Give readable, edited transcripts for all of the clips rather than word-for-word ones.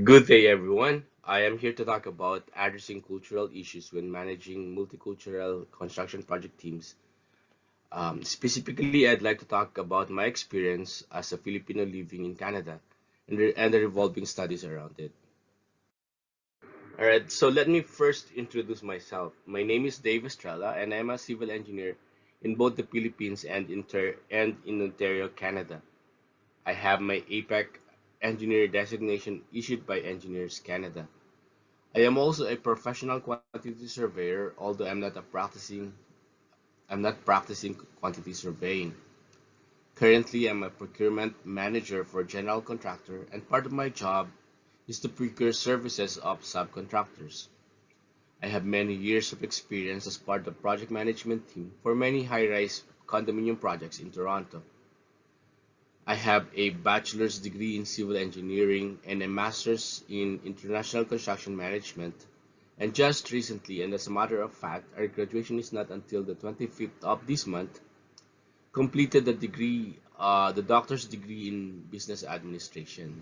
Good day, everyone. I am here to talk about addressing cultural issues when managing multicultural construction project teams. Specifically, I'd like to talk about my experience as a Filipino living in Canada and the revolving studies around it. All right, so let me first introduce myself. My name is Dave Estrella, and I'm a civil engineer in both the Philippines and in Ontario, Canada. I have my APEC engineer designation issued by Engineers Canada. I am also a professional quantity surveyor, although I'm not practicing quantity surveying. Currently, I'm a procurement manager for a general contractor, and part of my job is to procure services of subcontractors. I have many years of experience as part of project management team for many high-rise condominium projects in Toronto. I have a bachelor's degree in civil engineering and a master's in international construction management. And just recently, and as a matter of fact, our graduation is not until the 25th of this month, completed the doctor's degree in business administration.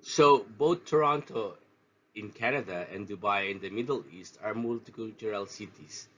So both Toronto in Canada and Dubai in the Middle East are multicultural cities.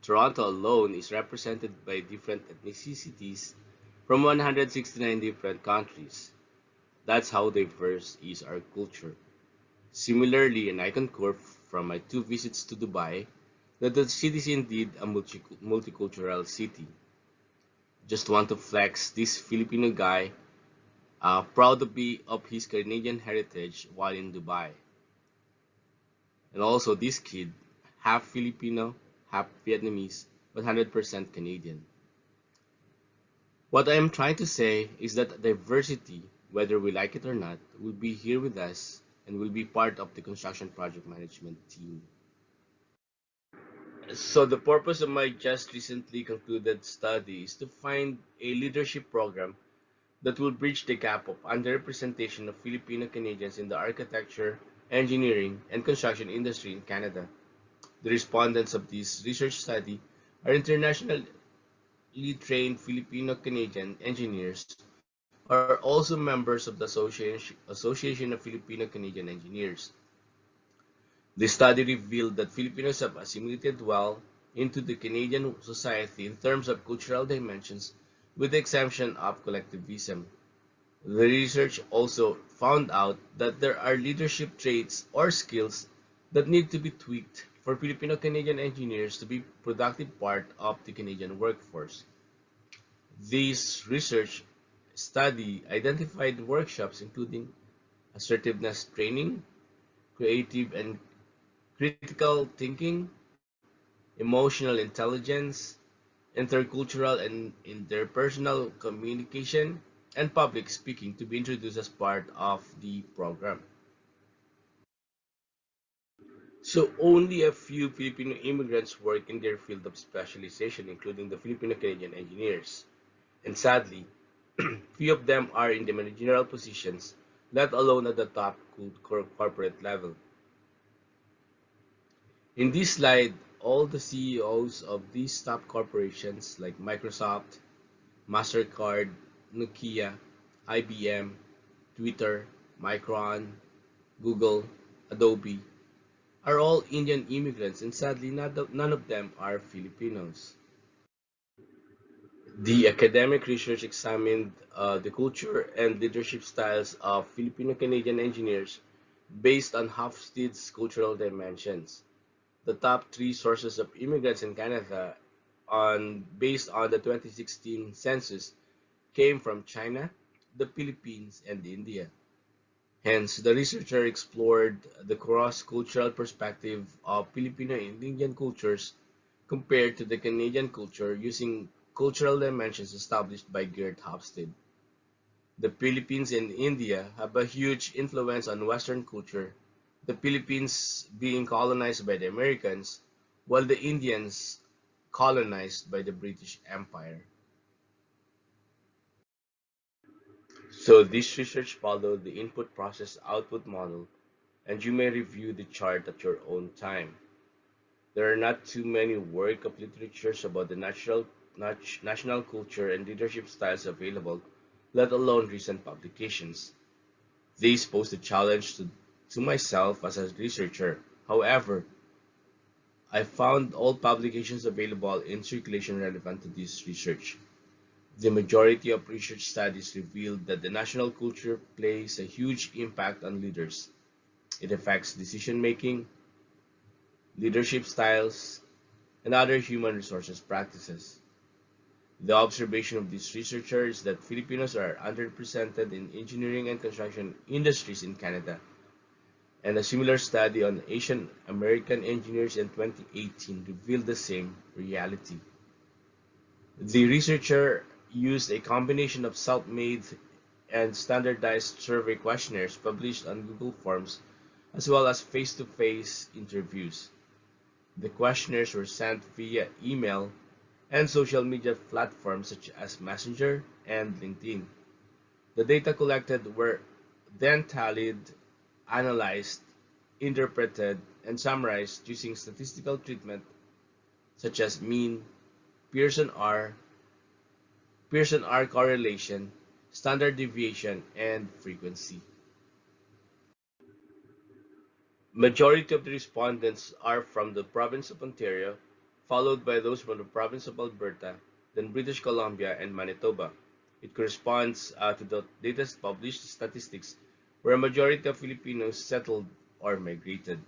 Toronto alone is represented by different ethnicities from 169 different countries. That's how diverse is our culture. Similarly, and I concur from my two visits to Dubai that the city is indeed a multicultural city. Just want to flex this Filipino guy, proud to be of his Canadian heritage while in Dubai. And also this kid, half Filipino, half Vietnamese, but 100% Canadian. What I am trying to say is that diversity, whether we like it or not, will be here with us and will be part of the construction project management team. So the purpose of my just recently concluded study is to find a leadership program that will bridge the gap of underrepresentation of Filipino Canadians in the architecture, engineering, and construction industry in Canada. The respondents of this research study are internationally trained Filipino Canadian engineers who are also members of the Association of Filipino Canadian Engineers. The study revealed that Filipinos have assimilated well into the Canadian society in terms of cultural dimensions, with the exception of collectivism. The research also found out that there are leadership traits or skills that need to be tweaked for Filipino Canadian engineers to be productive part of the Canadian workforce. This research study identified workshops including assertiveness training, creative and critical thinking, emotional intelligence, intercultural and interpersonal communication, and public speaking to be introduced as part of the program. So only a few Filipino immigrants work in their field of specialization, including the Filipino Canadian engineers. And sadly, few of them are in the managerial positions, let alone at the top corporate level. In this slide, all the CEOs of these top corporations like Microsoft, MasterCard, Nokia, IBM, Twitter, Micron, Google, Adobe are all Indian immigrants, and sadly none of them are Filipinos. The academic research examined the culture and leadership styles of Filipino Canadian engineers based on Hofstede's cultural dimensions. The top three sources of immigrants in Canada based on the 2016 census came from China, the Philippines, and India. Hence, the researcher explored the cross-cultural perspective of Filipino and Indian cultures compared to the Canadian culture using cultural dimensions established by Gert Hofstede. The Philippines and India have a huge influence on Western culture, the Philippines being colonized by the Americans, while the Indians colonized by the British Empire. So this research followed the input process output model, and you may review the chart at your own time. There are not too many work of literatures about the natural national culture and leadership styles available, let alone recent publications. This posed a challenge to myself as a researcher. However, I found all publications available in circulation relevant to this research. The majority of research studies revealed that the national culture plays a huge impact on leaders. It affects decision making, leadership styles, and other human resources practices. The observation of these researchers is that Filipinos are underrepresented in engineering and construction industries in Canada, and a similar study on Asian American engineers in 2018 revealed the same reality. The researcher used a combination of self-made and standardized survey questionnaires published on Google Forms as well as face-to-face interviews. The questionnaires were sent via email and social media platforms such as Messenger and LinkedIn. The data collected were then tallied, analyzed, interpreted, and summarized using statistical treatment such as mean, Pearson R, Pearson R correlation, standard deviation, and frequency. Majority of the respondents are from the province of Ontario, followed by those from the province of Alberta, then British Columbia and Manitoba. It corresponds to the latest published statistics where a majority of Filipinos settled or migrated.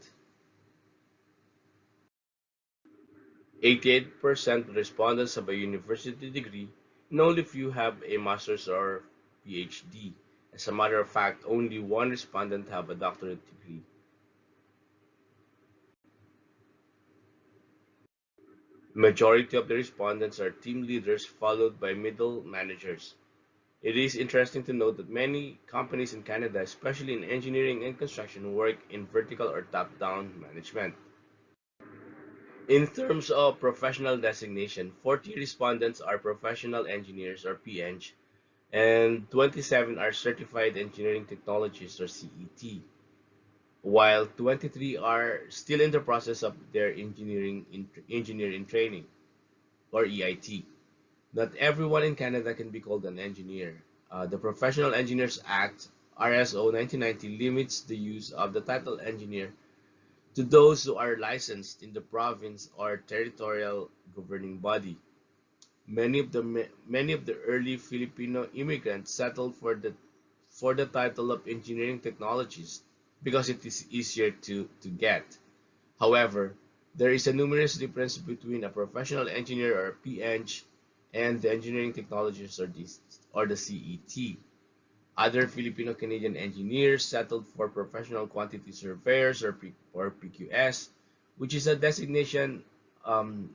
88% of respondents have a university degree, and only few have a master's or PhD. As a matter of fact, only one respondent have a doctorate degree. Majority of the respondents are team leaders followed by middle managers. It is interesting to note that many companies in Canada, especially in engineering and construction, work in vertical or top-down management. In terms of professional designation, 40 respondents are professional engineers or PEng, and 27 are certified engineering technologists or CET, while 23 are still in the process of their engineering training or EIT. Not everyone in Canada can be called an engineer. The Professional Engineers Act, RSO 1990, limits the use of the title engineer to those who are licensed in the province or territorial governing body. Many of the early Filipino immigrants settled for the title of engineering technologist because it is easier to get. However, there is a numerous difference between a professional engineer or PEng and the engineering technologist or the CET. Other Filipino Canadian engineers settled for professional quantity surveyors or PQS, which is a designation um,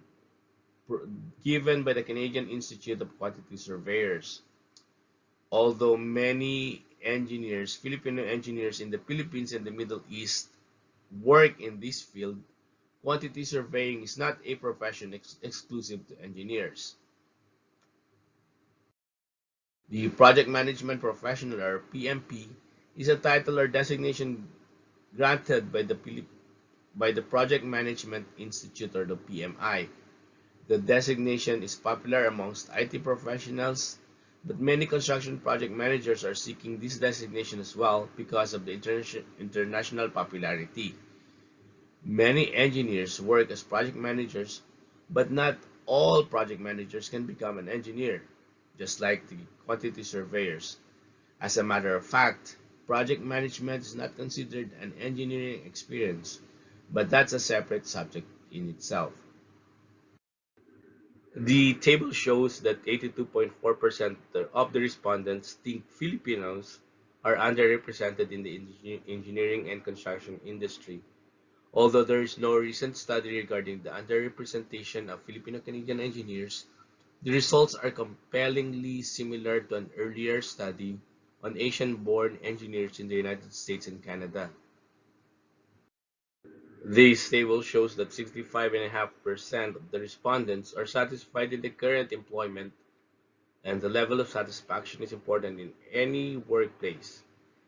given by the Canadian Institute of Quantity Surveyors. Although many Filipino engineers in the Philippines and the Middle East, work in this field, quantity surveying is not a profession exclusive to engineers. The Project Management Professional or PMP is a title or designation granted by the Project Management Institute or the PMI. The designation is popular amongst IT professionals, but many construction project managers are seeking this designation as well because of the international popularity. Many engineers work as project managers, but not all project managers can become an engineer, just like the quantity surveyors. As a matter of fact, project management is not considered an engineering experience, but that's a separate subject in itself. The table shows that 82.4% of the respondents think Filipinos are underrepresented in the engineering and construction industry. Although there is no recent study regarding the underrepresentation of Filipino-Canadian engineers, the results are compellingly similar to an earlier study on Asian-born engineers in the United States and Canada. This table shows that 65.5% of the respondents are satisfied in the current employment, and the level of satisfaction is important in any workplace.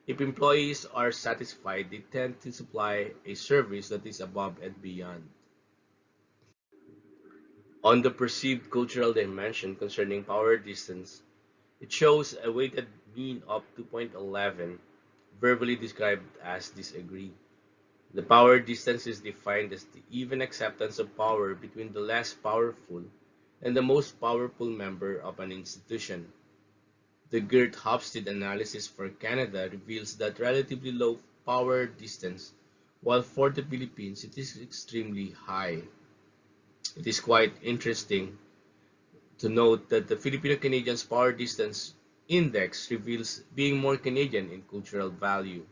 If employees are satisfied, they tend to supply a service that is above and beyond. On the perceived cultural dimension concerning power distance, it shows a weighted mean of 2.11, verbally described as disagree. The power distance is defined as the even acceptance of power between the less powerful and the most powerful member of an institution. The Gert Hofstede analysis for Canada reveals that relatively low power distance, while for the Philippines it is extremely high. It is quite interesting to note that the Filipino Canadians Power Distance Index reveals being more Canadian in cultural value.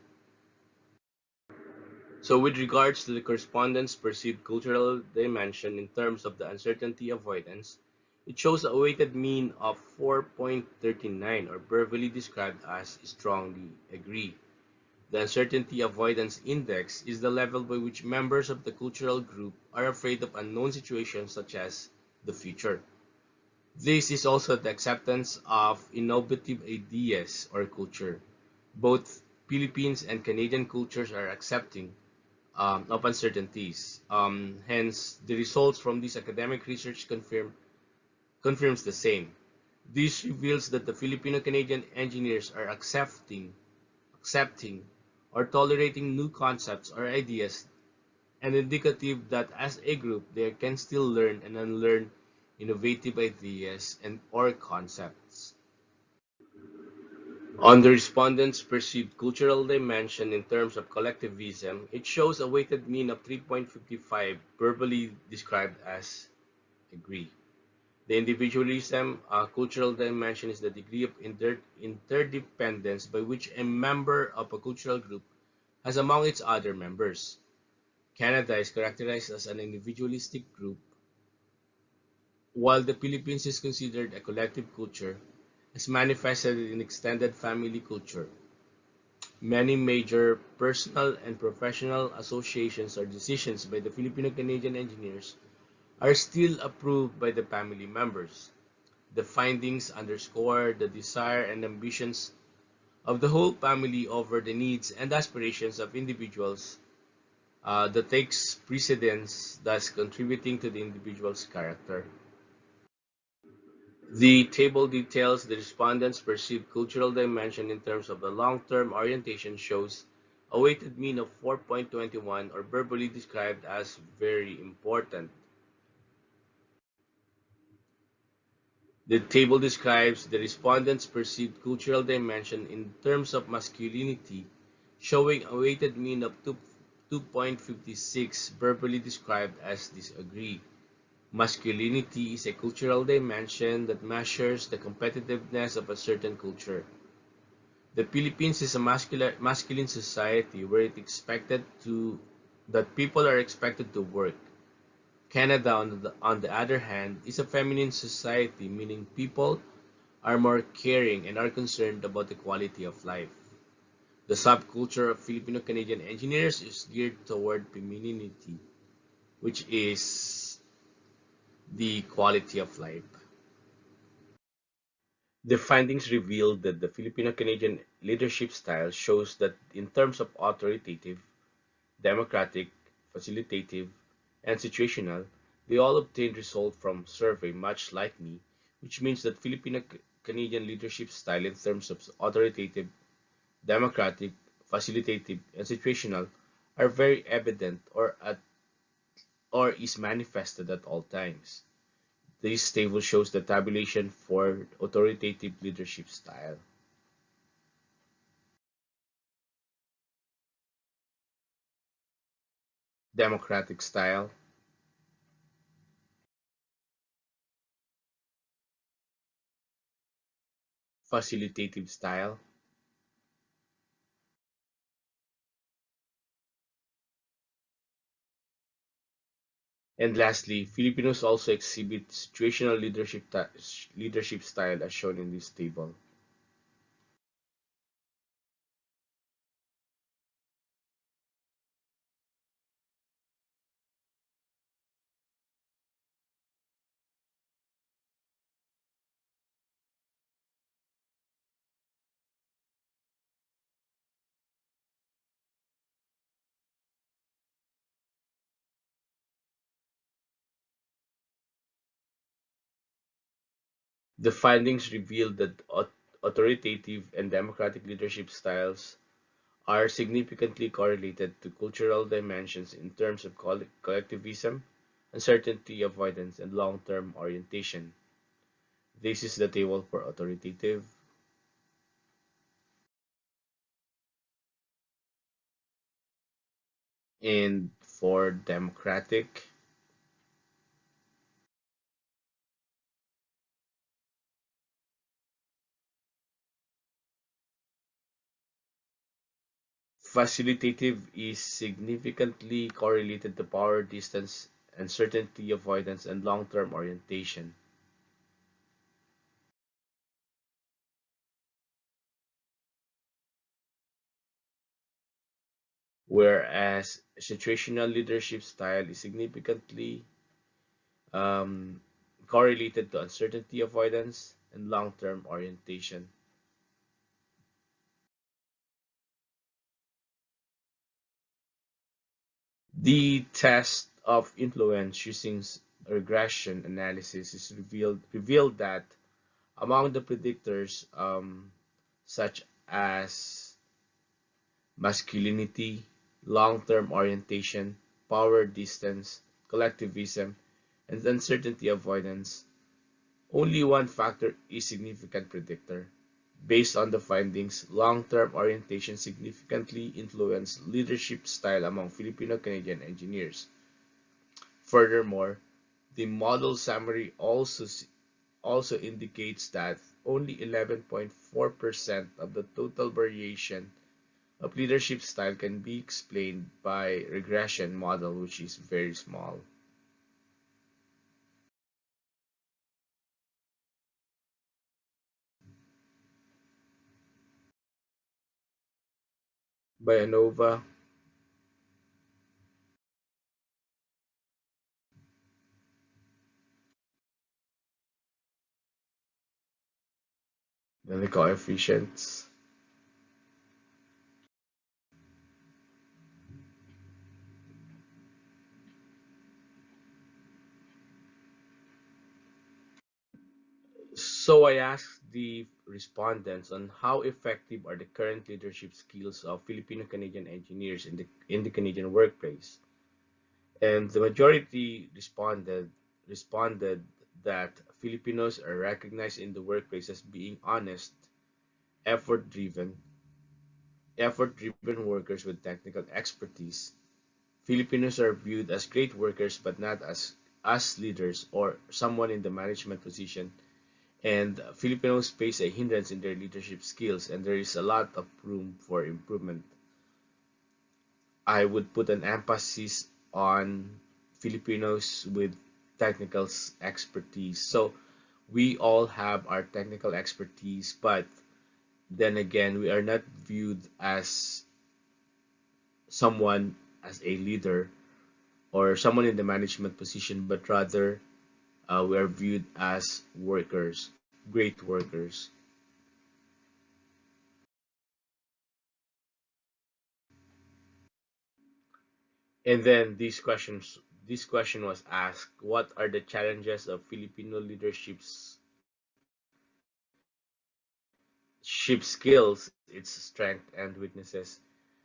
So, with regards to the correspondence perceived cultural dimension in terms of the uncertainty avoidance, it shows a weighted mean of 4.39, or verbally described as strongly agree. The uncertainty avoidance index is the level by which members of the cultural group are afraid of unknown situations such as the future. This is also the acceptance of innovative ideas or culture. Both Philippines and Canadian cultures are accepting of uncertainties. Hence, the results from this academic research confirms the same. This reveals that the Filipino-Canadian engineers are accepting, or tolerating new concepts or ideas, and indicative that as a group they can still learn and unlearn innovative ideas and or concepts. On the respondent's perceived cultural dimension in terms of collectivism, it shows a weighted mean of 3.55, verbally described as agree. The individualism cultural dimension is the degree of interdependence by which a member of a cultural group has among its other members. Canada is characterized as an individualistic group, while the Philippines is considered a collective culture, as manifested in extended family culture. Many major personal and professional associations or decisions by the Filipino-Canadian engineers are still approved by the family members. The findings underscore the desire and ambitions of the whole family over the needs and aspirations of individuals that takes precedence, thus contributing to the individual's character. The table details the respondents' perceived cultural dimension in terms of the long-term orientation shows a weighted mean of 4.21, or verbally described as very important. The table describes the respondents' perceived cultural dimension in terms of masculinity, showing a weighted mean of 2.56, verbally described as disagree. Masculinity is a cultural dimension that measures the competitiveness of a certain culture. The Philippines is a masculine society where it expected to that people are expected to work. Canada, on the other hand, is a feminine society, meaning people are more caring and are concerned about the quality of life. The subculture of Filipino-Canadian engineers is geared toward femininity, which is the quality of life. The findings revealed that the Filipino-Canadian leadership style shows that in terms of authoritative, democratic, facilitative, and situational, they all obtained results from survey much like me, which means that Filipino-Canadian leadership style in terms of authoritative, democratic, facilitative, and situational are very evident or is manifested at all times. This table shows the tabulation for authoritative leadership style. Democratic style, facilitative style, and lastly, Filipinos also exhibit situational leadership style as shown in this table. The findings revealed that authoritative and democratic leadership styles are significantly correlated to cultural dimensions in terms of collectivism, uncertainty avoidance, and long-term orientation. This is the table for authoritative. And for democratic, facilitative is significantly correlated to power distance, uncertainty avoidance, and long-term orientation. Whereas situational leadership style is significantly um, correlated to uncertainty avoidance and long-term orientation. The test of influence using regression analysis is revealed that among the predictors such as masculinity, long-term orientation, power distance, collectivism, and uncertainty avoidance, only one factor is significant predictor. Based on the findings, long-term orientation significantly influenced leadership style among Filipino Canadian engineers. Furthermore, the model summary also indicates that only 11.4% of the total variation of leadership style can be explained by regression model, which is very small. By ANOVA, then the coefficients. So I asked the respondents on how effective are the current leadership skills of Filipino Canadian engineers in the Canadian workplace. And the majority responded that Filipinos are recognized in the workplace as being honest, effort-driven, effort-driven workers with technical expertise. Filipinos are viewed as great workers but not as leaders or someone in the management position. And Filipinos face a hindrance in their leadership skills, and there is a lot of room for improvement. I would put an emphasis on Filipinos with technical expertise. So we all have our technical expertise, but then again, we are not viewed as someone as a leader or someone in the management position, but rather we are viewed as workers, great workers. And then this question was asked: What are the challenges of Filipino leadership's ship skills, its strength and weaknesses?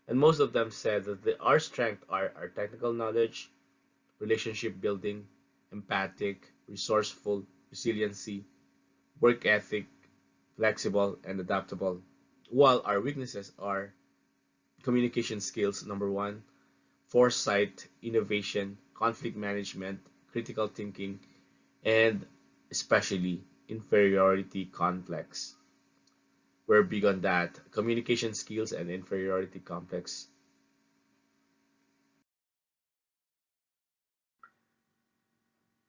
And most of them said that our strength are our technical knowledge, relationship building, empathic, resourceful, resiliency, work ethic, flexible, and adaptable. While our weaknesses are communication skills, number one, foresight, innovation, conflict management, critical thinking, and especially inferiority complex. We're big on that. Communication skills and inferiority complex.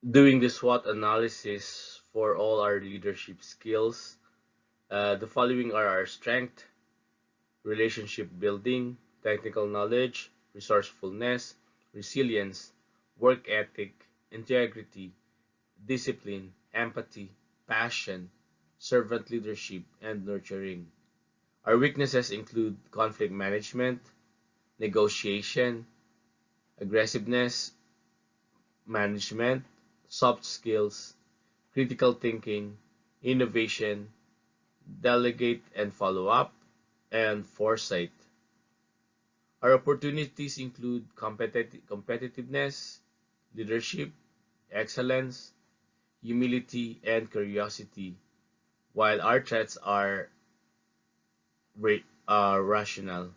Doing the SWOT analysis for all our leadership skills, the following are our strength: relationship building, technical knowledge, resourcefulness, resilience, work ethic, integrity, discipline, empathy, passion, servant leadership, and nurturing. Our weaknesses include conflict management, negotiation, aggressiveness, management, soft skills, critical thinking, innovation, delegate and follow up, and foresight. Our opportunities include competitiveness, leadership, excellence, humility, and curiosity, while our threats are rational.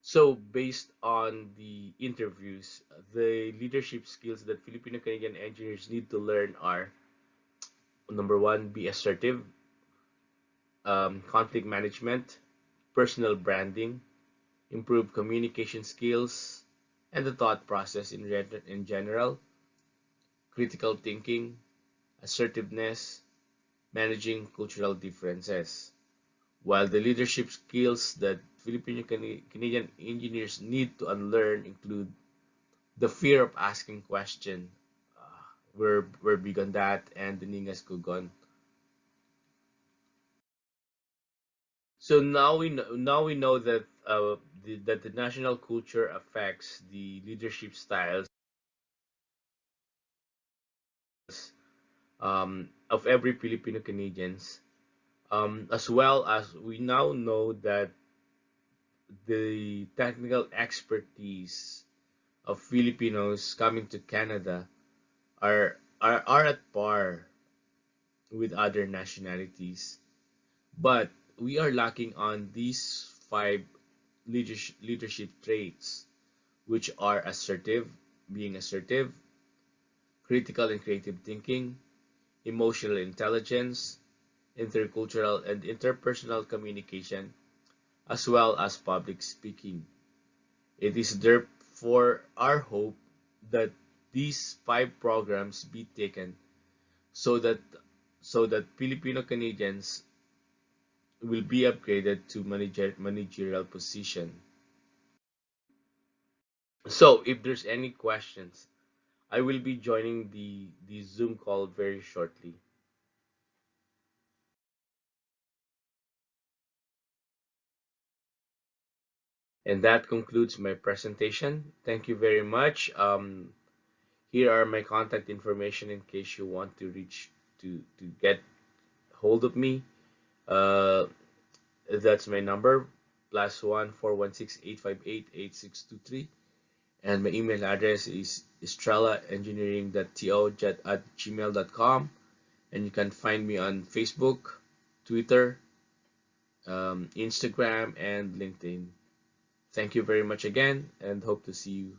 So, based on the interviews, the leadership skills that Filipino Canadian engineers need to learn are: number one, be assertive, conflict management, personal branding, improve communication skills, and the thought process in general, critical thinking, assertiveness, managing cultural differences. While the leadership skills that Filipino Canadian engineers need to unlearn include the fear of asking question. We're big on that, and the Ningas Kugon. So now we know that that the national culture affects the leadership styles of every Filipino Canadians, as well as we now know that the technical expertise of Filipinos coming to Canada are at par with other nationalities, but we are lacking on these five leadership traits, which are being assertive, critical and creative thinking, emotional intelligence, intercultural and interpersonal communication, as well as public speaking. It is therefore our hope that these five programs be taken so that Filipino Canadians will be upgraded to managerial position. So if there's any questions, I will be joining the Zoom call very shortly. And that concludes my presentation. Thank you very much. Here are my contact information in case you want to reach to get hold of me. Uh, that's my number, +1 416 858 8623, and my email address is estrellaengineering.to@gmail.com, and you can find me on Facebook, Twitter, Instagram, and LinkedIn. Thank you very much again, and hope to see you